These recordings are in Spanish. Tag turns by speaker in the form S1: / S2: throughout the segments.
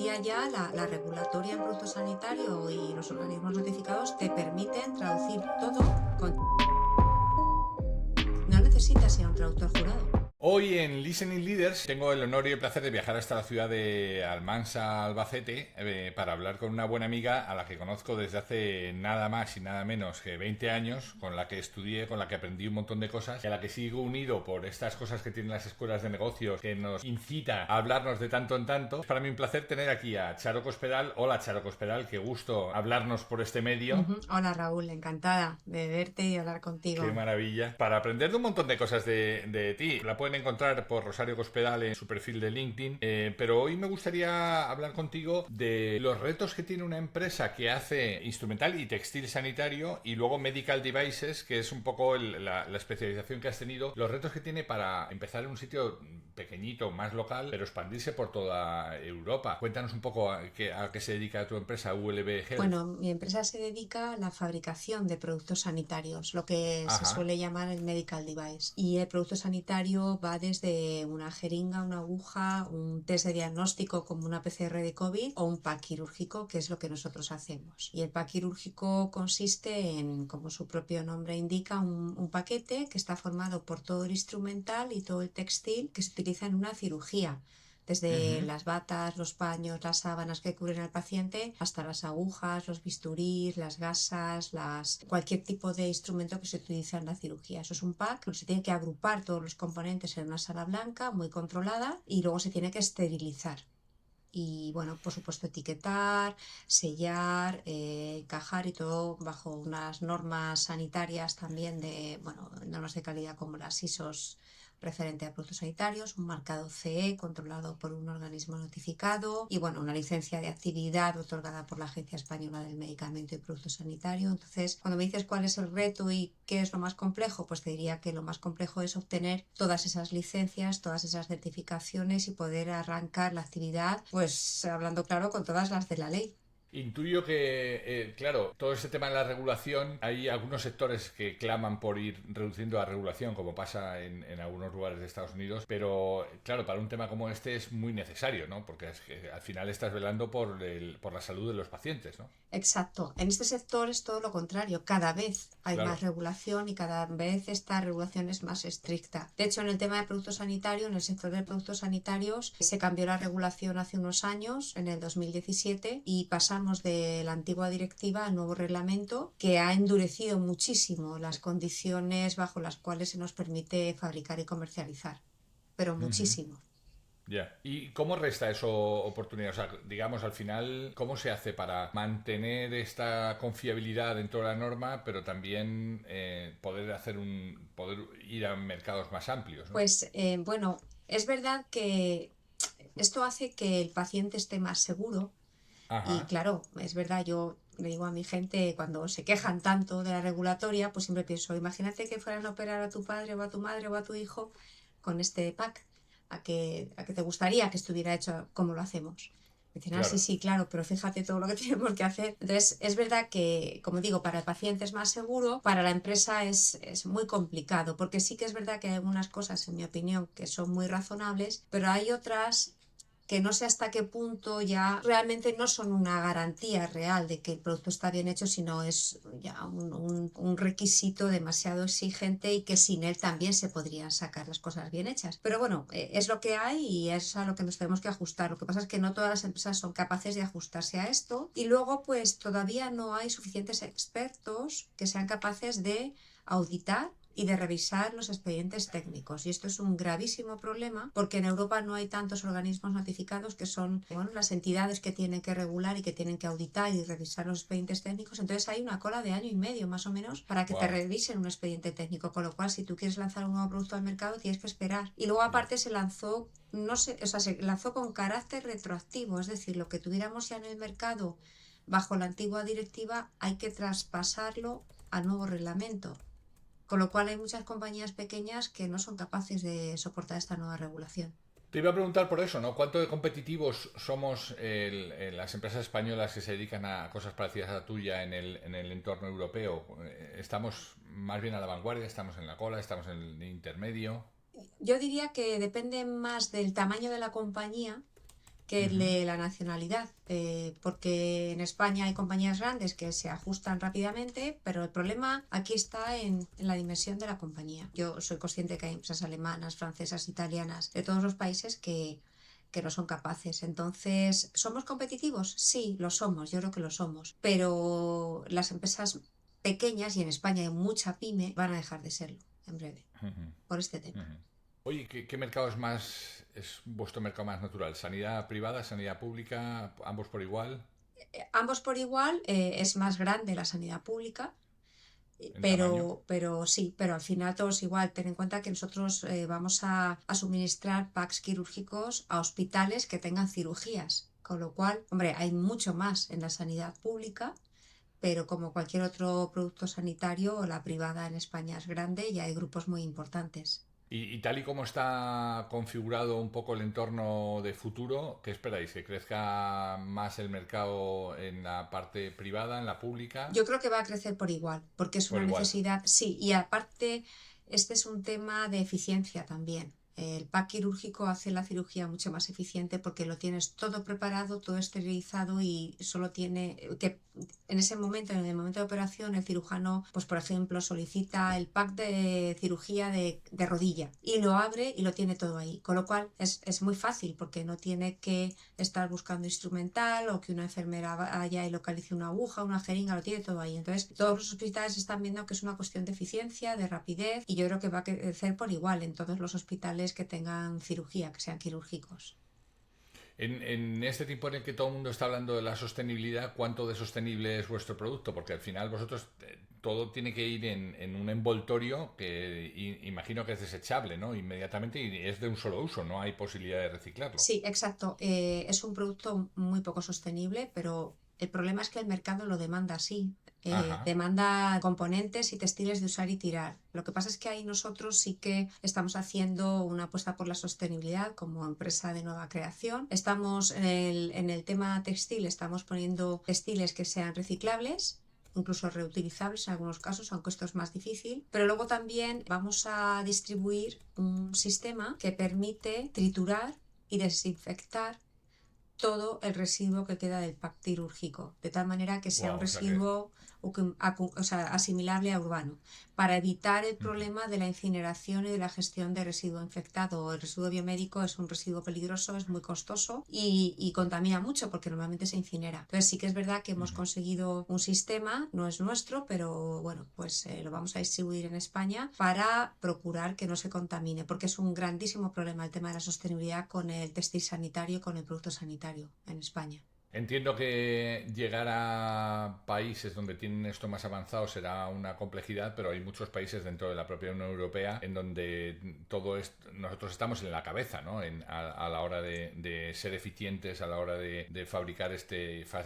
S1: día ya la regulatoria en producto sanitario y los organismos notificados te permiten traducir todo con... No necesitas ir a un traductor jurado.
S2: Hoy en Listening Leaders tengo el honor y el placer de viajar hasta la ciudad de Almansa, Albacete, para hablar con una buena amiga a la que conozco desde hace nada más y nada menos que 20 años, con la que estudié, con la que aprendí un montón de cosas y a la que sigo unido por estas cosas que tienen las escuelas de negocios que nos incita a hablarnos de tanto en tanto. Es para mí un placer tener aquí a Charo Cospedal. Hola Charo Cospedal, qué gusto hablarnos por este medio.
S1: Hola Raúl, encantada de verte y hablar contigo.
S2: Qué maravilla. Para aprender de un montón de cosas de ti. La pueden encontrar por Rosario Cospedal en su perfil de LinkedIn. Pero hoy me gustaría hablar contigo de los retos que tiene una empresa que hace instrumental y textil sanitario y luego medical devices, que es un poco la especialización que has tenido. Los retos que tiene para empezar en un sitio pequeñito, más local, pero expandirse por toda Europa. Cuéntanos un poco a qué se dedica tu empresa, ULB Health.
S1: Bueno, mi empresa se dedica a la fabricación de productos sanitarios, lo que se
S2: Ajá.
S1: suele llamar el medical device. Y el producto sanitario va desde una jeringa, una aguja, un test de diagnóstico como una PCR de COVID o un pack quirúrgico, que es lo que nosotros hacemos. Y el pack quirúrgico consiste en, como su propio nombre indica, un paquete que está formado por todo el instrumental y todo el textil que se utiliza en una cirugía. Desde las batas, los paños, las sábanas que cubren al paciente, hasta las agujas, los bisturís, las gasas, cualquier tipo de instrumento que se utiliza en la cirugía. Eso es un pack, se tiene que agrupar todos los componentes en una sala blanca muy controlada y luego se tiene que esterilizar. Y bueno, por supuesto etiquetar, sellar, encajar y todo bajo unas normas sanitarias también normas de calidad como las ISOs referente a productos sanitarios, un marcado CE controlado por un organismo notificado y bueno, una licencia de actividad otorgada por la Agencia Española del Medicamento y Producto Sanitario. Entonces, cuando me dices cuál es el reto y qué es lo más complejo, pues te diría que lo más complejo es obtener todas esas licencias, todas esas certificaciones y poder arrancar la actividad, pues hablando claro, con todas las de la ley.
S2: Intuyo que, claro, todo este tema de la regulación, hay algunos sectores que claman por ir reduciendo la regulación, como pasa en algunos lugares de Estados Unidos, pero claro, para un tema como este es muy necesario, ¿no? Porque es que al final estás velando por la salud de los pacientes, ¿no?
S1: Exacto. En este sector es todo lo contrario. Cada vez hay más
S2: Claro.
S1: regulación y cada vez esta regulación es más estricta. De hecho, en el tema de productos sanitarios, en el sector de productos sanitarios, se cambió la regulación hace unos años, en el 2017, y pasamos de la antigua directiva al nuevo reglamento que ha endurecido muchísimo las condiciones bajo las cuales se nos permite fabricar y comercializar. Pero muchísimo.
S2: Ya. ¿Y cómo resta eso oportunidad? O sea, digamos, al final, ¿cómo se hace para mantener esta confiabilidad dentro de la norma, pero también poder ir a mercados más amplios, ¿no?
S1: Pues bueno, es verdad que esto hace que el paciente esté más seguro y
S2: Ajá.
S1: claro, es verdad, yo le digo a mi gente cuando se quejan tanto de la regulatoria, pues siempre pienso, imagínate que fueran a operar a tu padre o a tu madre o a tu hijo con este pack, a que te gustaría que estuviera hecho como lo hacemos. Dicen, ah, sí,
S2: Claro.
S1: sí, claro, pero fíjate todo lo que tenemos que hacer. Entonces, es verdad que, como digo, para el paciente es más seguro, para la empresa es muy complicado, porque sí que es verdad que hay algunas cosas, en mi opinión, que son muy razonables, pero hay otras que no sé hasta qué punto ya realmente no son una garantía real de que el producto está bien hecho, sino es ya un requisito demasiado exigente y que sin él también se podrían sacar las cosas bien hechas. Pero bueno, es lo que hay y es a lo que nos tenemos que ajustar. Lo que pasa es que no todas las empresas son capaces de ajustarse a esto y luego pues todavía no hay suficientes expertos que sean capaces de auditar y de revisar los expedientes técnicos. Y esto es un gravísimo problema porque en Europa no hay tantos organismos notificados que son las entidades que tienen que regular y que tienen que auditar y revisar los expedientes técnicos. Entonces hay una cola de año y medio más o menos para que te
S2: Wow.
S1: revisen un expediente técnico, con lo cual si tú quieres lanzar un nuevo producto al mercado tienes que esperar. Y luego
S2: Ya.
S1: aparte se lanzó, no sé, o sea, se lanzó con carácter retroactivo, es decir, lo que tuviéramos ya en el mercado bajo la antigua directiva hay que traspasarlo al nuevo reglamento. Con lo cual hay muchas compañías pequeñas que no son capaces de soportar esta nueva regulación.
S2: Te iba a preguntar por eso, ¿no? ¿Cuánto de competitivos somos las empresas españolas que se dedican a cosas parecidas a la tuya en el entorno europeo? ¿Estamos más bien a la vanguardia? ¿Estamos en la cola? ¿Estamos en el intermedio?
S1: Yo diría que depende más del tamaño de la compañía que el de la nacionalidad, porque en España hay compañías grandes que se ajustan rápidamente, pero el problema aquí está en la dimensión de la compañía. Yo soy consciente que hay empresas alemanas, francesas, italianas, de todos los países que no son capaces. Entonces, ¿somos competitivos? Sí, lo somos, yo creo que lo somos, pero las empresas pequeñas, y en España hay mucha pyme, van a dejar de serlo en breve, por este tema.
S2: Oye, ¿qué mercado es vuestro mercado más natural? ¿Sanidad privada, sanidad pública, ambos por igual?
S1: Ambos por igual, es más grande la sanidad pública,
S2: ¿En tamaño?
S1: pero sí, pero al final todos igual. Ten en cuenta que nosotros vamos a suministrar packs quirúrgicos a hospitales que tengan cirugías, con lo cual, hombre, hay mucho más en la sanidad pública, pero como cualquier otro producto sanitario, la privada en España es grande y hay grupos muy importantes.
S2: Y tal y como está configurado un poco el entorno de futuro, ¿qué esperáis? ¿Que crezca más el mercado en la parte privada, en la pública?
S1: Yo creo que va a crecer por igual, porque es
S2: Por
S1: una
S2: igual.
S1: necesidad, sí, y aparte, este es un tema de eficiencia también. El pack quirúrgico hace la cirugía mucho más eficiente porque lo tienes todo preparado, todo esterilizado y solo tiene que en ese momento, en el momento de operación, el cirujano, pues por ejemplo, solicita el pack de cirugía de rodilla y lo abre y lo tiene todo ahí. Con lo cual es muy fácil porque no tiene que estar buscando instrumental o que una enfermera vaya y localice una aguja, una jeringa, lo tiene todo ahí. Entonces, todos los hospitales están viendo que es una cuestión de eficiencia, de rapidez, y yo creo que va a crecer por igual en todos los hospitales que tengan cirugía, que sean quirúrgicos.
S2: En este tiempo en el que todo el mundo está hablando de la sostenibilidad, ¿cuánto de sostenible es vuestro producto? Porque al final vosotros todo tiene que ir en un envoltorio que imagino que es desechable, ¿no? Inmediatamente y es de un solo uso, no hay posibilidad de reciclarlo.
S1: Sí, exacto. Es un producto muy poco sostenible, pero el problema es que el mercado lo demanda así.
S2: Ajá.
S1: Demanda componentes y textiles de usar y tirar. Lo que pasa es que ahí nosotros sí que estamos haciendo una apuesta por la sostenibilidad como empresa de nueva creación. Estamos en el tema textil, estamos poniendo textiles que sean reciclables, incluso reutilizables en algunos casos, aunque esto es más difícil. Pero luego también vamos a distribuir un sistema que permite triturar y desinfectar todo el residuo que queda del pack quirúrgico, de tal manera que sea un
S2: Wow, o sea que...
S1: residuo asimilable a urbano, para evitar el problema de la incineración y de la gestión de residuo infectado. El residuo biomédico es un residuo peligroso, es muy costoso y contamina mucho porque normalmente se incinera. Entonces sí que es verdad que hemos conseguido un sistema, no es nuestro, pero bueno, pues lo vamos a distribuir en España para procurar que no se contamine, porque es un grandísimo problema el tema de la sostenibilidad con el textil sanitario, con el producto sanitario en España.
S2: Entiendo que llegar a países donde tienen esto más avanzado será una complejidad, pero hay muchos países dentro de la propia Unión Europea en donde todo esto, nosotros estamos en la cabeza, ¿no? A la hora de ser eficientes, a la hora de fabricar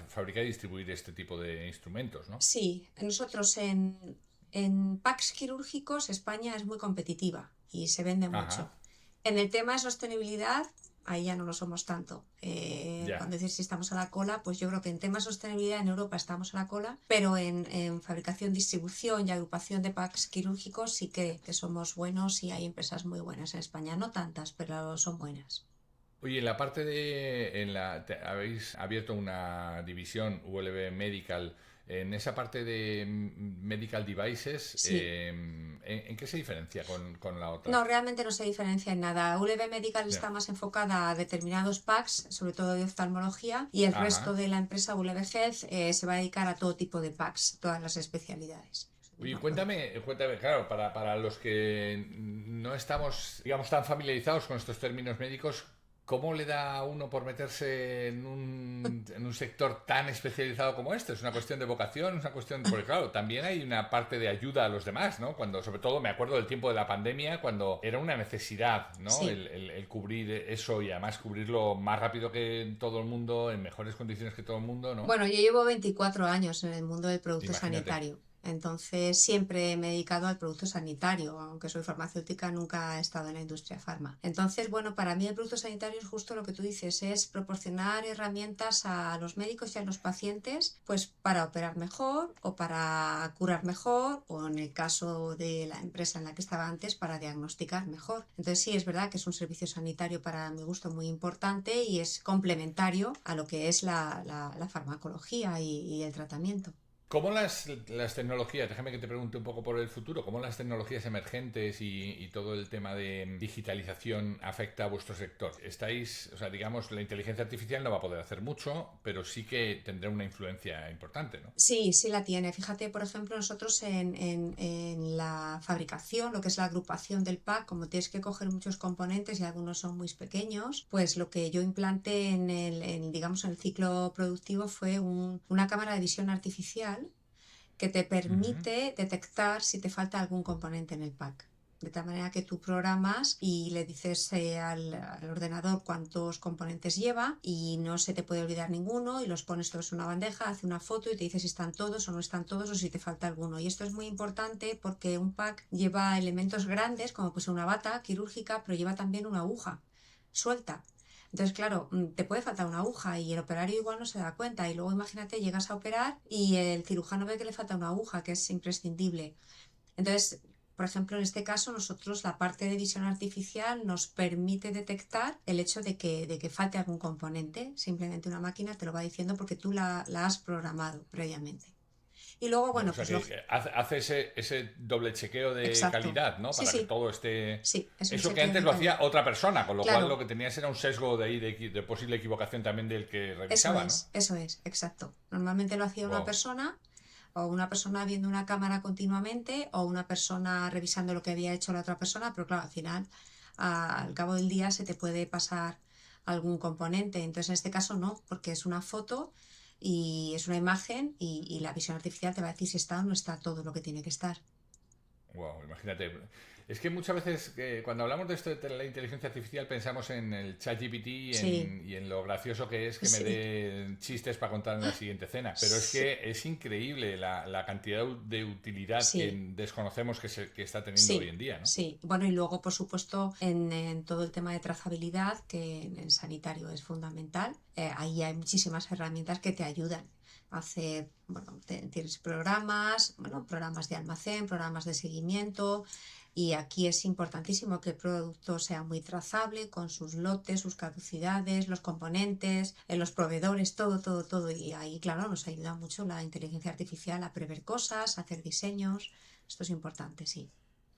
S2: fabricar y distribuir este tipo de instrumentos, ¿no?
S1: Sí, nosotros en packs quirúrgicos España es muy competitiva y se vende mucho.
S2: Ajá,
S1: En el tema de sostenibilidad, ahí ya no lo somos tanto.
S2: ya.
S1: Cuando dices si estamos a la cola, pues yo creo que en temas de sostenibilidad en Europa estamos a la cola, pero en fabricación, distribución y agrupación de packs quirúrgicos sí que somos buenos y hay empresas muy buenas en España. No tantas, pero son buenas.
S2: Oye, en la parte habéis abierto una división ULB Medical. En esa parte de Medical Devices,
S1: Sí.
S2: ¿en qué se diferencia con la otra?
S1: No, realmente no se diferencia en nada. ULB Medical
S2: Ya.
S1: está más enfocada a determinados packs, sobre todo de oftalmología, y el resto
S2: Ajá.
S1: de la empresa ULB Health se va a dedicar a todo tipo de packs, todas las especialidades.
S2: Oye,
S1: No, bueno.
S2: cuéntame, claro, para los que no estamos, digamos, tan familiarizados con estos términos médicos, ¿cómo le da a uno por meterse en un sector tan especializado como este? Es una cuestión de vocación, es una cuestión, porque claro, también hay una parte de ayuda a los demás, ¿no? Cuando, sobre todo, me acuerdo del tiempo de la pandemia, cuando era una necesidad, ¿no?
S1: Sí.
S2: El cubrir eso y además cubrirlo más rápido que todo el mundo, en mejores condiciones que todo el mundo, ¿no?
S1: Bueno, yo llevo 24 años en el mundo del producto
S2: Imagínate.
S1: sanitario. Entonces siempre me he dedicado al producto sanitario, aunque soy farmacéutica, nunca he estado en la industria farma. Entonces, bueno, para mí el producto sanitario es justo lo que tú dices, es proporcionar herramientas a los médicos y a los pacientes, pues para operar mejor o para curar mejor, o en el caso de la empresa en la que estaba antes, para diagnosticar mejor. Entonces sí, es verdad que es un servicio sanitario para mi gusto muy importante y es complementario a lo que es la farmacología y el tratamiento.
S2: ¿Cómo las tecnologías, déjame que te pregunte un poco por el futuro, cómo las tecnologías emergentes y todo el tema de digitalización afecta a vuestro sector? Estáis, o sea, digamos, la inteligencia artificial no va a poder hacer mucho, pero sí que tendrá una influencia importante, ¿no?
S1: Sí, sí la tiene. Fíjate, por ejemplo, nosotros en la fabricación, lo que es la agrupación del pack, como tienes que coger muchos componentes y algunos son muy pequeños, pues lo que yo implanté digamos, en el ciclo productivo fue una cámara de visión artificial que te
S2: Ujú.
S1: permite detectar si te falta algún componente en el pack. De tal manera que tú programas y le dices al ordenador cuántos componentes lleva y no se te puede olvidar ninguno y los pones todos en una bandeja, hace una foto y te dice si están todos o no están todos o si te falta alguno. Y esto es muy importante porque un pack lleva elementos grandes como pues una bata quirúrgica, pero lleva también una aguja suelta. Entonces, claro, te puede faltar una aguja y el operario igual no se da cuenta. Y luego imagínate, llegas a operar y el cirujano ve que le falta una aguja, que es imprescindible. Entonces, por ejemplo, en este caso, nosotros la parte de visión artificial nos permite detectar el hecho de que falte algún componente. Simplemente una máquina te lo va diciendo porque tú la has programado previamente. Y luego,
S2: O
S1: bueno,
S2: sea
S1: pues
S2: que hace ese doble chequeo de
S1: exacto.
S2: calidad, ¿no?
S1: Sí,
S2: Para que
S1: sí,
S2: todo esté...
S1: sí, es un
S2: Eso que
S1: chequeo
S2: antes
S1: de
S2: lo
S1: calidad.
S2: hacía otra persona, con lo cual lo
S1: Claro,
S2: que tenías era un sesgo de ahí de posible equivocación también del que revisaba, ¿no?
S1: eso es, exacto. Normalmente lo hacía una
S2: Wow.
S1: persona o una persona viendo una cámara continuamente o una persona revisando lo que había hecho la otra persona, pero claro, al final, al cabo del día se te puede pasar algún componente. Entonces, en este caso no, porque es una foto y es una imagen y la visión artificial te va a decir si está o no está todo lo que tiene que estar.
S2: Wow, imagínate. Es que muchas veces cuando hablamos de esto de la inteligencia artificial pensamos en el ChatGPT
S1: Sí,
S2: y en lo gracioso que es que me
S1: sí,
S2: dé chistes para contar en la siguiente cena. Pero es
S1: sí,
S2: que es increíble la cantidad de utilidad que
S1: sí.
S2: desconocemos que está teniendo hoy
S1: Sí,
S2: en día, ¿no?
S1: sí. Bueno, y luego, por supuesto, en todo el tema de trazabilidad, que en sanitario es fundamental, ahí hay muchísimas herramientas que te ayudan a hacer, bueno, tienes programas, bueno, programas de almacén, programas de seguimiento, y aquí es importantísimo que el producto sea muy trazable con sus lotes, sus caducidades, los componentes, los proveedores, todo, todo, todo. Y ahí, claro, nos ayuda mucho la inteligencia artificial a prever cosas, a hacer diseños. Esto es importante, sí.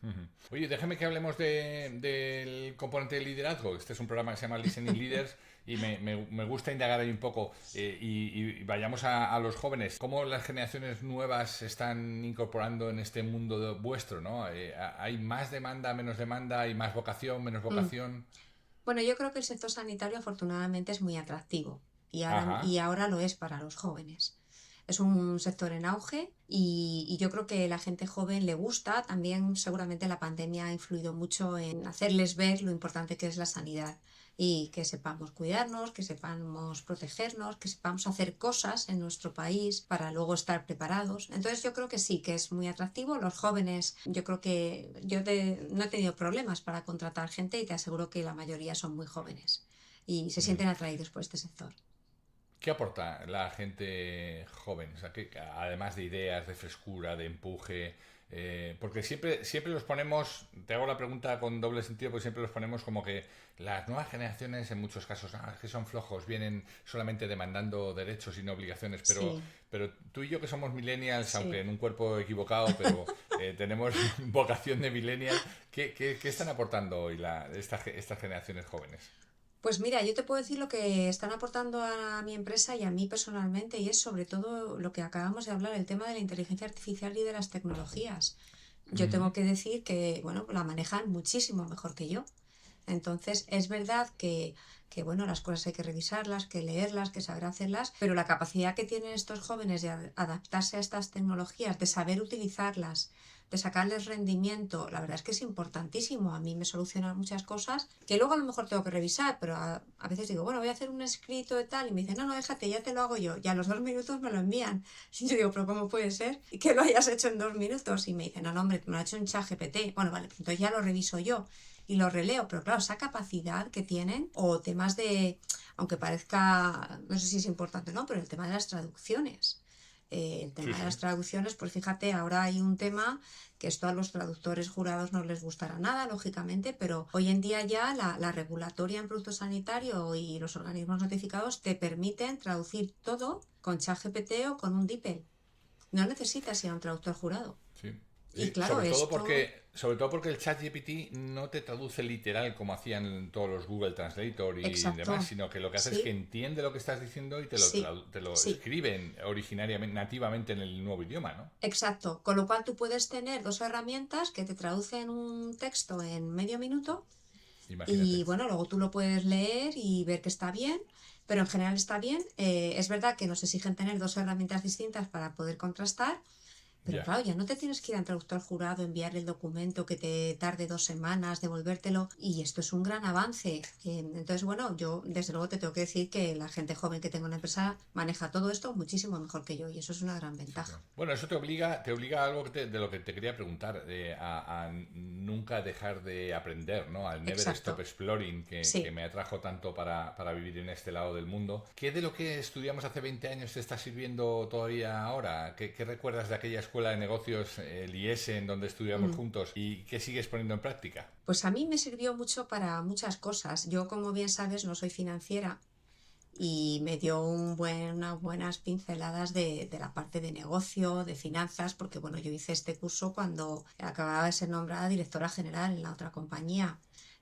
S2: Ujú. Oye, déjame que hablemos del componente de liderazgo. Este es un programa que se llama Listening Leaders y me gusta indagar ahí un poco y vayamos a los jóvenes. ¿Cómo las generaciones nuevas se están incorporando en este mundo vuestro, ¿no? ¿Hay más demanda, menos demanda? ¿Hay más vocación, menos
S1: Mm.
S2: vocación?
S1: Bueno, yo creo que el sector sanitario afortunadamente es muy atractivo y
S2: Ajá.
S1: ahora lo es para los jóvenes. Es un sector en auge y yo creo que la gente joven le gusta. También seguramente la pandemia ha influido mucho en hacerles ver lo importante que es la sanidad y que sepamos cuidarnos, que sepamos protegernos, que sepamos hacer cosas en nuestro país para luego estar preparados. Entonces yo creo que sí, que es muy atractivo. Los jóvenes, yo creo que no he tenido problemas para contratar gente y te aseguro que la mayoría son muy jóvenes y se
S2: Ujú.
S1: sienten atraídos por este sector.
S2: ¿Qué aporta la gente joven? O sea, además de ideas, de frescura, de empuje, porque siempre los ponemos, te hago la pregunta con doble sentido, porque siempre los ponemos como que las nuevas generaciones en muchos casos es que son flojos, vienen solamente demandando derechos y no obligaciones,
S1: Sí,
S2: pero tú y yo que somos millennials, aunque
S1: sí.
S2: en un cuerpo equivocado, pero tenemos vocación de millennial, ¿qué están aportando hoy estas generaciones jóvenes?
S1: Pues mira, yo te puedo decir lo que están aportando a mi empresa y a mí personalmente, y es sobre todo lo que acabamos de hablar, el tema de la inteligencia artificial y de las tecnologías. Yo
S2: Ujú.
S1: tengo que decir que, bueno, la manejan muchísimo mejor que yo. Entonces, es verdad bueno, las cosas hay que revisarlas, que leerlas, que saber hacerlas, pero la capacidad que tienen estos jóvenes de adaptarse a estas tecnologías, de saber utilizarlas, de sacarles rendimiento, la verdad es que es importantísimo. A mí me solucionan muchas cosas que luego a lo mejor tengo que revisar, pero a veces digo, bueno, voy a hacer un escrito de tal, y me dicen, no, déjate, ya te lo hago yo. Y a los 2 minutos me lo envían. Y yo digo, pero ¿cómo puede ser que lo hayas hecho en 2 minutos? Y me dicen, no, hombre, me lo ha hecho un ChatGPT. Bueno, vale, pues entonces ya lo reviso yo y lo releo, pero claro, esa capacidad que tienen, o temas de, aunque parezca, no sé si es importante o no, pero el tema de las traducciones. El
S2: Sí,
S1: tema de
S2: sí.
S1: las traducciones, pues fíjate, ahora hay un tema que esto a los traductores jurados no les gustará nada, lógicamente, pero hoy en día ya la regulatoria en producto sanitario y los organismos notificados te permiten traducir todo con ChatGPT o con un DeepL. No necesitas ir a un traductor jurado.
S2: Sí.
S1: Y
S2: Sí,
S1: claro, esto...
S2: sobre todo porque el ChatGPT no te traduce literal como hacían todos los Google Translator y demás,
S1: Exacto.
S2: sino que lo que hace es que
S1: Sí,
S2: entiende lo que estás diciendo y
S1: sí,
S2: te lo
S1: sí.
S2: escriben originariamente, nativamente en el nuevo idioma, ¿no?
S1: Exacto, con lo cual tú puedes tener dos herramientas que te traducen un texto en medio minuto
S2: Imagínate.
S1: y bueno, luego tú lo puedes leer y ver que está bien, pero en general está bien. Es verdad que nos exigen tener dos herramientas distintas para poder contrastar, pero
S2: Ya.
S1: claro, ya no te tienes que ir a un traductor jurado, enviarle el documento que te tarde 2 semanas, devolvértelo, y esto es un gran avance. Entonces, bueno, yo desde luego te tengo que decir que la gente joven que tengo en la empresa maneja todo esto muchísimo mejor que yo, y eso es una gran
S2: Sí, sí.
S1: ventaja.
S2: Bueno, eso te obliga a algo de lo que te quería preguntar, a nunca dejar de aprender, ¿no? Al never stop
S1: Exacto.
S2: exploring, que
S1: Sí.
S2: me atrajo tanto para vivir en este lado del mundo. ¿Qué de lo que estudiamos hace 20 años te está sirviendo todavía ahora? ¿Qué recuerdas de aquella escuela de negocios, el IES, en donde estudiamos
S1: Mm.
S2: juntos? ¿Y qué sigues poniendo en práctica?
S1: Pues a mí me sirvió mucho para muchas cosas. Yo, como bien sabes, no soy financiera y me dio unas buenas pinceladas de la parte de negocio, de finanzas, porque bueno, yo hice este curso cuando acababa de ser nombrada directora general en la otra compañía.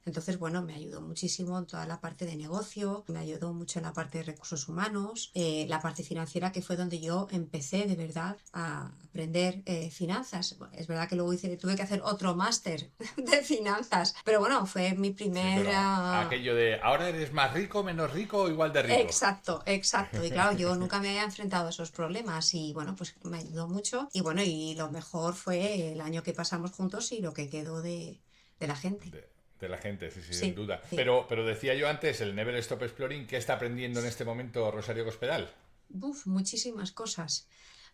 S1: Entonces, bueno, me ayudó muchísimo en toda la parte de negocio, me ayudó mucho en la parte de recursos humanos, la parte financiera, que fue donde yo empecé de verdad a aprender finanzas. Bueno, es verdad que luego tuve que hacer otro máster de finanzas, pero bueno, fue mi
S2: Sí, pero
S1: primera...
S2: aquello de ahora eres más rico, menos rico o igual de rico.
S1: Exacto, exacto. Y claro, yo nunca me había enfrentado a esos problemas y bueno, pues me ayudó mucho. Y bueno, y lo mejor fue el año que pasamos juntos y lo que quedó de la gente.
S2: De, de la gente, sí, sí, sin
S1: Sí,
S2: duda.
S1: sí.
S2: Pero decía yo antes, el Never Stop Exploring, ¿qué está aprendiendo en este momento Rosario Cospedal?
S1: Muchísimas cosas.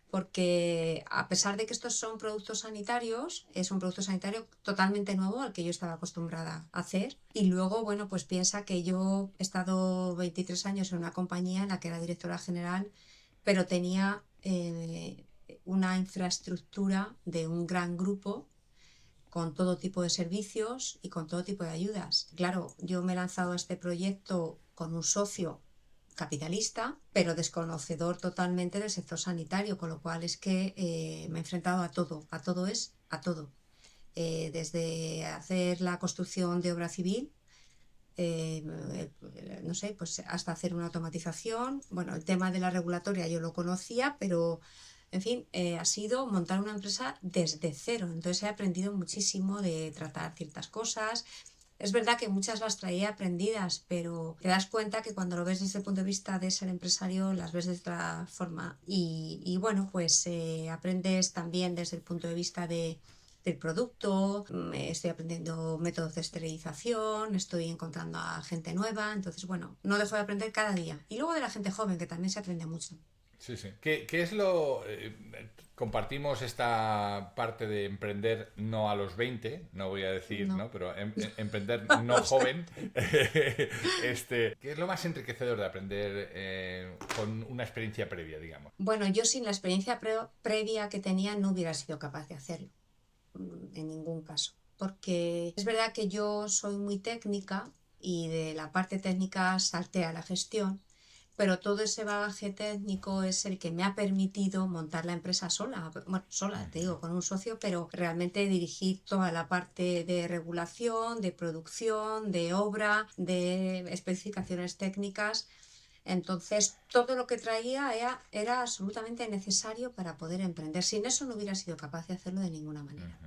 S1: Porque a pesar de que estos son productos sanitarios, es un producto sanitario totalmente nuevo al que yo estaba acostumbrada a hacer. Y luego, bueno, pues piensa que yo he estado 23 años en una compañía en la que era directora general, pero tenía una infraestructura de un gran grupo con todo tipo de servicios y con todo tipo de ayudas. Claro, yo me he lanzado a este proyecto con un socio capitalista, pero desconocedor totalmente del sector sanitario, con lo cual es que me he enfrentado a todo es a todo. Desde hacer la construcción de obra civil, no sé, pues hasta hacer una automatización. Bueno, el tema de la regulatoria yo lo conocía, pero en fin, ha sido montar una empresa desde cero. Entonces he aprendido muchísimo de tratar ciertas cosas. Es verdad que muchas las traía aprendidas, pero te das cuenta que cuando lo ves desde el punto de vista de ser empresario, las ves de otra forma. Y bueno, pues aprendes también desde el punto de vista del producto, estoy aprendiendo métodos de esterilización, estoy encontrando a gente nueva, entonces bueno, no dejo de aprender cada día. Y luego de la gente joven, que también se aprende mucho.
S2: Sí, sí. ¿Qué es lo... compartimos esta parte de emprender no a los 20 no voy a decir,
S1: No.
S2: ¿no? Pero emprender no
S1: No sé.
S2: joven. ¿Qué es lo más enriquecedor de aprender con una experiencia previa, digamos?
S1: Bueno, yo sin la experiencia previa que tenía no hubiera sido capaz de hacerlo, en ningún caso. Porque es verdad que yo soy muy técnica y de la parte técnica salté a la gestión, pero todo ese bagaje técnico es el que me ha permitido montar la empresa sola, bueno, sola, te digo, con un socio, pero realmente dirigir toda la parte de regulación, de producción, de obra, de especificaciones técnicas. Entonces, todo lo que traía era absolutamente necesario para poder emprender. Sin eso no hubiera sido capaz de hacerlo de ninguna manera.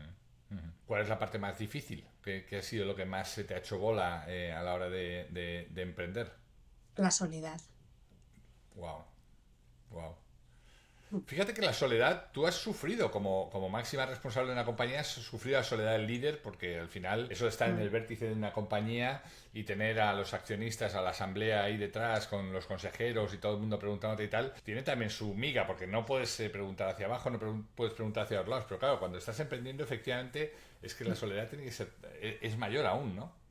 S2: ¿Cuál es la parte más difícil? ¿Qué ha sido lo que más se te ha hecho bola a la hora de emprender?
S1: La soledad.
S2: Wow, wow. Fíjate que la soledad, tú has sufrido como máxima responsable de una compañía, has sufrido la soledad del líder, porque al final eso de estar en el vértice de una compañía y tener a los accionistas, a la asamblea ahí detrás con los consejeros y todo el mundo preguntándote y tal, tiene también su miga, porque no puedes preguntar hacia abajo, no puedes preguntar hacia los lados, pero claro, cuando estás emprendiendo efectivamente es que la soledad tiene que ser, es mayor aún, ¿no?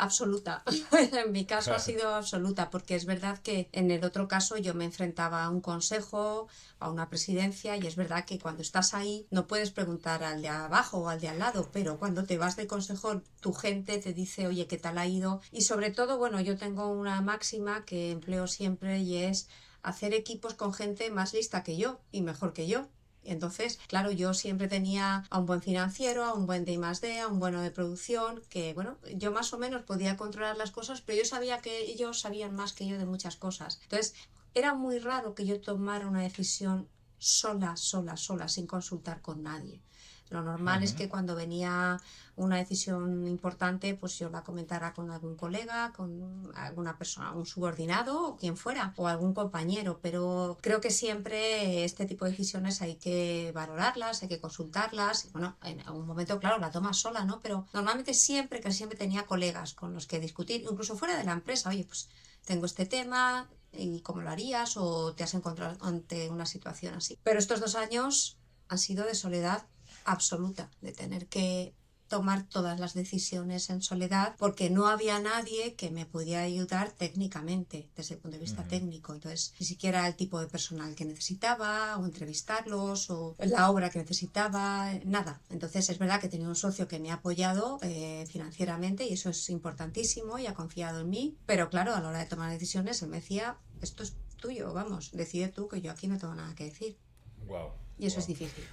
S1: Absoluta. En mi caso ha sido absoluta, porque es verdad que en el otro caso yo me enfrentaba a un consejo, a una presidencia, y es verdad que cuando estás ahí no puedes preguntar al de abajo o al de al lado, pero cuando te vas de consejo, tu gente te dice, oye, ¿qué tal ha ido? Y sobre todo, bueno, yo tengo una máxima que empleo siempre y es hacer equipos con gente más lista que yo y mejor que yo. Entonces, claro, yo siempre tenía a un buen financiero, a un buen D+D, a un bueno de producción, que bueno, yo más o menos podía controlar las cosas, pero yo sabía que ellos sabían más que yo de muchas cosas. Entonces, era muy raro que yo tomara una decisión sola, sin consultar con nadie. Lo normal es
S2: Ujú.
S1: que cuando venía una decisión importante, pues yo la comentara con algún colega, con alguna persona, un subordinado o quien fuera, o algún compañero, pero creo que siempre este tipo de decisiones hay que valorarlas, hay que consultarlas. Y bueno, en algún momento, claro, la tomas sola, ¿no? Pero normalmente que siempre tenía colegas con los que discutir, incluso fuera de la empresa. Oye, pues tengo este tema, y cómo lo harías, o te has encontrado ante una situación así. Pero estos 2 años han sido de soledad absoluta, de tener que tomar todas las decisiones en soledad porque no había nadie que me pudiera ayudar técnicamente, desde el punto de vista
S2: Ujú.
S1: técnico. Entonces, ni siquiera el tipo de personal que necesitaba, o entrevistarlos, o la obra que necesitaba, nada. Entonces, es verdad que he tenido un socio que me ha apoyado financieramente, y eso es importantísimo, y ha confiado en mí, pero claro, a la hora de tomar decisiones, él me decía, esto es tuyo, vamos, decide tú, que yo aquí no tengo nada que decir.
S2: Wow,
S1: Y eso es
S2: wow.
S1: difícil,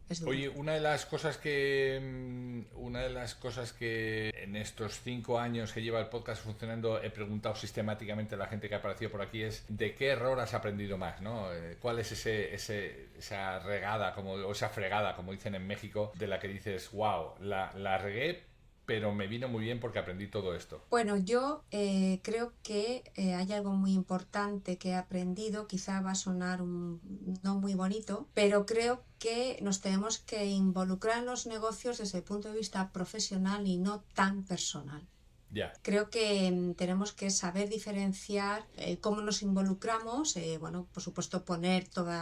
S1: es duro.
S2: Oye, una de las cosas que en estos 5 años que lleva el podcast funcionando he preguntado sistemáticamente a la gente que ha aparecido por aquí es ¿de qué error has aprendido más, ¿no? ¿Cuál es esa regada o esa fregada, como dicen en México, de la que dices, wow, la regué, pero me vino muy bien porque aprendí todo esto?
S1: Bueno, yo creo que hay algo muy importante que he aprendido, quizá va a sonar no muy bonito, pero creo que nos tenemos que involucrar en los negocios desde el punto de vista profesional y no tan personal.
S2: Ya.
S1: Creo que tenemos que saber diferenciar cómo nos involucramos, bueno, por supuesto poner todo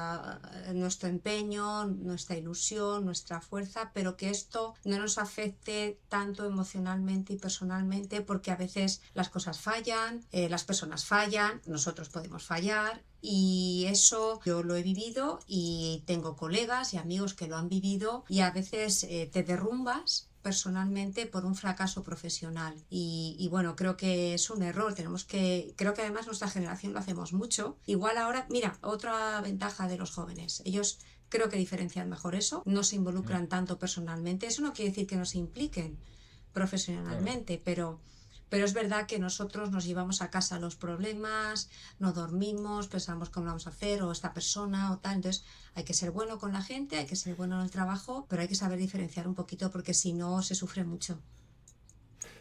S1: nuestro empeño, nuestra ilusión, nuestra fuerza, pero que esto no nos afecte tanto emocionalmente y personalmente, porque a veces las cosas fallan, las personas fallan, nosotros podemos fallar. Y eso yo lo he vivido y tengo colegas y amigos que lo han vivido, y a veces te derrumbas personalmente por un fracaso profesional, y bueno, creo que es un error. Creo que además nuestra generación lo hacemos mucho. Igual ahora, mira, otra ventaja de los jóvenes, ellos creo que diferencian mejor eso, no se
S2: Mm.
S1: involucran tanto personalmente. Eso no quiere decir que no se impliquen
S2: No, no.
S1: profesionalmente, pero es verdad que nosotros nos llevamos a casa los problemas, no dormimos, pensamos cómo lo vamos a hacer, o esta persona o tal. Entonces hay que ser bueno con la gente, hay que ser bueno en el trabajo, pero hay que saber diferenciar un poquito, porque si no se sufre mucho.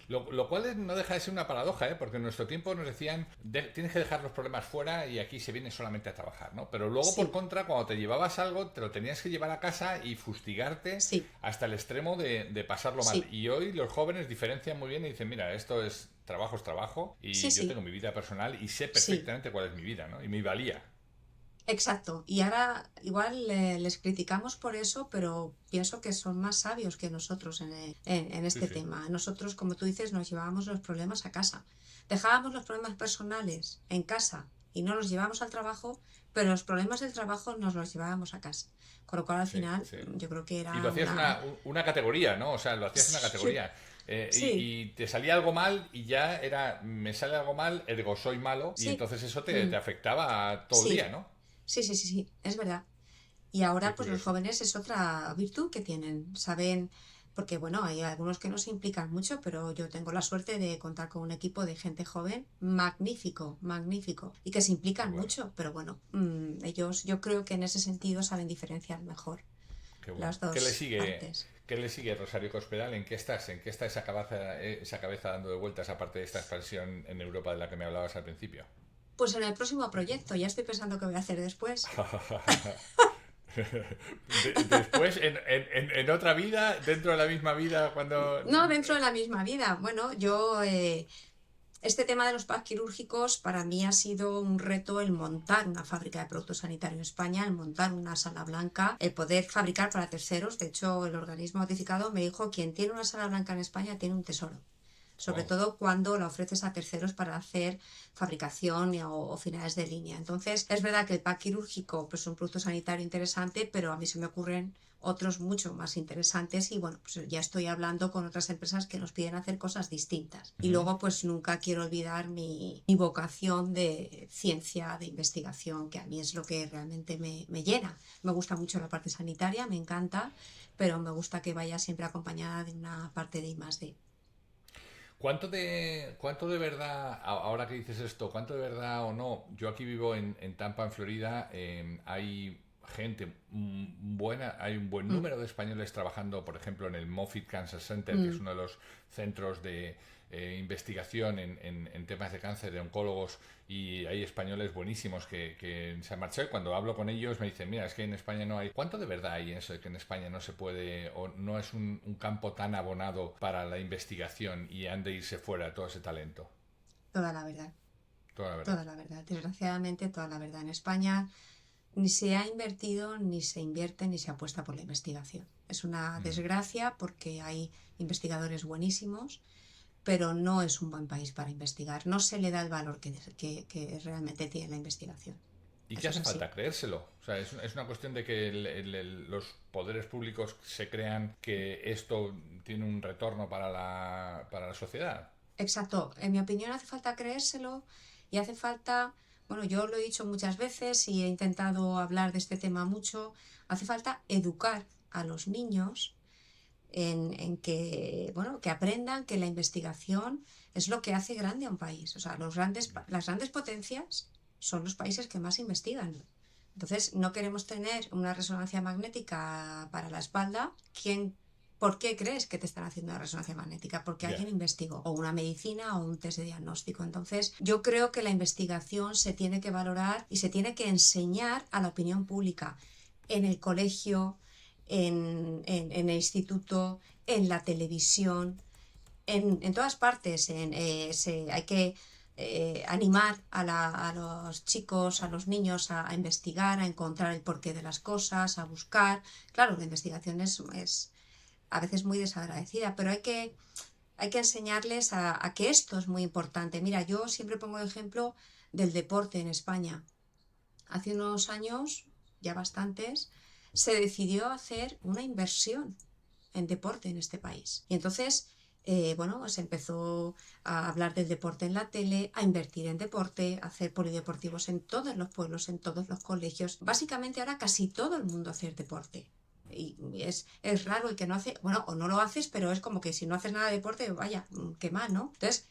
S2: Lo cual no deja de ser una paradoja, ¿eh? Porque en nuestro tiempo nos decían, tienes que dejar los problemas fuera y aquí se viene solamente a trabajar, ¿no? Pero luego, por
S1: Sí,
S2: contra, cuando te llevabas algo, te lo tenías que llevar a casa y fustigarte
S1: sí,
S2: hasta el extremo de pasarlo mal.
S1: sí,
S2: Y hoy los jóvenes diferencian muy bien y dicen, mira, esto es trabajo
S1: sí,
S2: y yo
S1: sí,
S2: tengo mi vida personal y sé
S1: sí.
S2: perfectamente cuál es mi vida, ¿no? Y mi valía.
S1: Exacto, y ahora igual les criticamos por eso, pero pienso que son más sabios que nosotros en
S2: Sí,
S1: este
S2: sí.
S1: tema. Nosotros, como tú dices, nos llevábamos los problemas a casa. Dejábamos los problemas personales en casa y no los llevábamos al trabajo, pero los problemas del trabajo nos los llevábamos a casa. Con lo cual, al
S2: Sí,
S1: final,
S2: sí.
S1: yo creo que
S2: Y lo
S1: era
S2: hacías una categoría, ¿no? O sea, lo hacías una
S1: Sí,
S2: categoría.
S1: sí,
S2: Y te salía algo mal y ya era, me sale algo mal, ergo soy malo, y
S1: sí,
S2: entonces eso te
S1: mm,
S2: afectaba todo el
S1: sí,
S2: día, ¿no?
S1: sí, es verdad. Y
S2: Qué
S1: ahora, pues los
S2: curioso.
S1: jóvenes es otra virtud que tienen. Saben, porque bueno, hay algunos que no se implican mucho, pero yo tengo la suerte de contar con un equipo de gente joven magnífico, magnífico, y que se
S2: Qué
S1: implican
S2: bueno,
S1: mucho, pero bueno, ellos yo creo que en ese sentido saben diferenciar mejor
S2: qué bueno.
S1: las dos partes.
S2: Qué le sigue, Rosario Cospedal? ¿En qué estás? ¿En qué está esa cabeza dando de vueltas, aparte de esta expansión en Europa de la que me hablabas al principio?
S1: Pues en el próximo proyecto, ya estoy pensando qué voy a hacer después.
S2: Después, en otra vida, dentro de la misma vida, cuando...
S1: No, dentro de la misma vida. Bueno, este tema de los packs quirúrgicos para mí ha sido un reto el montar una fábrica de productos sanitarios en España, el montar una sala blanca, el poder fabricar para terceros. De hecho, el organismo notificado me dijo, quien tiene una sala blanca en España tiene un tesoro. Sobre todo cuando la ofreces a terceros para hacer fabricación o finales de línea. Entonces, es verdad que el pack quirúrgico pues, es un producto sanitario interesante, pero a mí se me ocurren otros mucho más interesantes y bueno, pues ya estoy hablando con otras empresas que nos piden hacer cosas distintas. Y luego pues nunca quiero olvidar mi vocación de ciencia, de investigación, que a mí es lo que realmente me llena. Me gusta mucho la parte sanitaria, me encanta, pero me gusta que vaya siempre acompañada de una parte de I+D.
S2: Cuánto de verdad, ahora que dices esto, cuánto de verdad o no? Yo aquí vivo en Tampa, en Florida, hay gente buena, hay un buen
S1: Mm,
S2: número de españoles trabajando, por ejemplo, en el Moffitt Cancer Center, que es
S1: mm.
S2: uno de los centros de investigación en temas de cáncer, de oncólogos, y hay españoles buenísimos que se han marchado. Y cuando hablo con ellos me dicen, mira, es que en España no hay... ¿Cuánto de verdad hay en eso de que en España no se puede o no es un campo tan abonado para la investigación y han de irse fuera todo ese talento?
S1: Toda la verdad,
S2: Toda la verdad.
S1: toda la verdad. Desgraciadamente, toda la verdad. En España ni se ha invertido, ni se invierte, ni se apuesta por la investigación. Es una
S2: Mm.
S1: desgracia porque hay investigadores buenísimos, pero no es un buen país para investigar. No se le da el valor que realmente tiene la investigación.
S2: ¿Y qué
S1: Eso es
S2: hace
S1: así.
S2: falta? Creérselo. O sea, es una cuestión de que los poderes públicos se crean que esto tiene un retorno para la sociedad.
S1: Exacto. En mi opinión hace falta creérselo y hace falta, bueno, yo lo he dicho muchas veces y he intentado hablar de este tema mucho, hace falta educar a los niños en que, bueno, que aprendan que la investigación es lo que hace grande a un país. O sea, las grandes potencias son los países que más investigan. Entonces, no queremos tener una resonancia magnética para la espalda. ¿Por qué crees que te están haciendo una resonancia magnética? Porque
S2: Ya.
S1: alguien investigó, o una medicina o un test de diagnóstico. Entonces, yo creo que la investigación se tiene que valorar y se tiene que enseñar a la opinión pública en el colegio, en el instituto, en la televisión, en todas partes. Hay que animar a los chicos, a los niños a investigar, a encontrar el porqué de las cosas, a buscar. Claro, la investigación es a veces muy desagradecida, pero hay que enseñarles a que esto es muy importante. Mira, yo siempre pongo el ejemplo del deporte en España. Hace unos años, ya bastantes, se decidió hacer una inversión en deporte en este país. Y entonces, bueno, se empezó a hablar del deporte en la tele, a invertir en deporte, a hacer polideportivos en todos los pueblos, en todos los colegios. Básicamente ahora casi todo el mundo hace deporte. Y es raro el que no hace, bueno, o no lo haces, pero es como que si no haces nada de deporte, vaya, qué mal, ¿no? Entonces,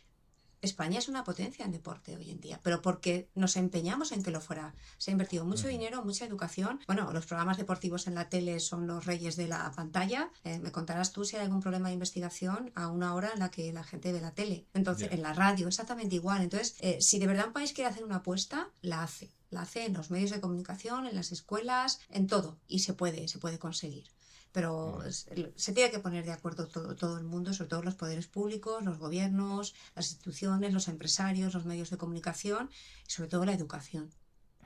S1: España es una potencia en deporte hoy en día, pero porque nos empeñamos en que lo fuera. Se ha invertido mucho
S2: Ujú.
S1: dinero, mucha educación. Bueno, los programas deportivos en la tele son los reyes de la pantalla. Me contarás tú si hay algún problema de investigación a una hora en la que la gente ve la tele. Entonces,
S2: Ya.
S1: en la radio, exactamente igual. Entonces, si de verdad un país quiere hacer una apuesta, la hace. La hace en los medios de comunicación, en las escuelas, en todo. Y se puede conseguir, pero
S2: Ujú.
S1: se tiene que poner de acuerdo todo el mundo, sobre todo los poderes públicos, los gobiernos, las instituciones, los empresarios, los medios de comunicación y sobre todo la educación.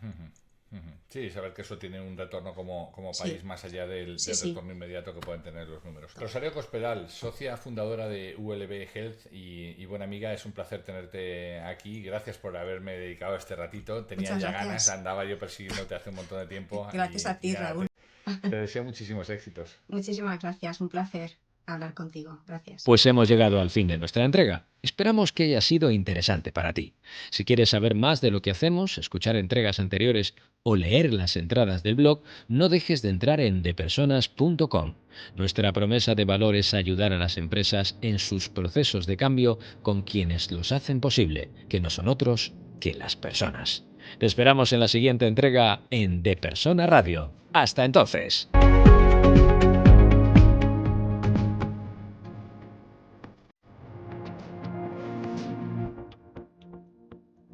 S2: Ujú. Ujú. Sí, saber que eso tiene un retorno como país
S1: Sí,
S2: más allá
S1: sí,
S2: del
S1: sí.
S2: retorno inmediato que pueden tener los números. Rosario Cospedal, socia fundadora de ULB Health y buena amiga, es un placer tenerte aquí. Gracias por haberme dedicado este ratito. Tenía
S1: Muchas
S2: ya ganas,
S1: gracias.
S2: andaba yo persiguiéndote hace un montón de tiempo
S1: Gracias a
S2: y
S1: ti,
S2: nada,
S1: Raúl.
S2: te deseo muchísimos éxitos.
S1: Muchísimas gracias. Un placer hablar contigo. Gracias.
S3: Pues hemos llegado al fin de nuestra entrega. Esperamos que haya sido interesante para ti. Si quieres saber más de lo que hacemos, escuchar entregas anteriores o leer las entradas del blog, no dejes de entrar en depersonas.com. Nuestra promesa de valor es ayudar a las empresas en sus procesos de cambio con quienes los hacen posible, que no son otros que las personas. Te esperamos en la siguiente entrega en De Persona Radio. Hasta entonces.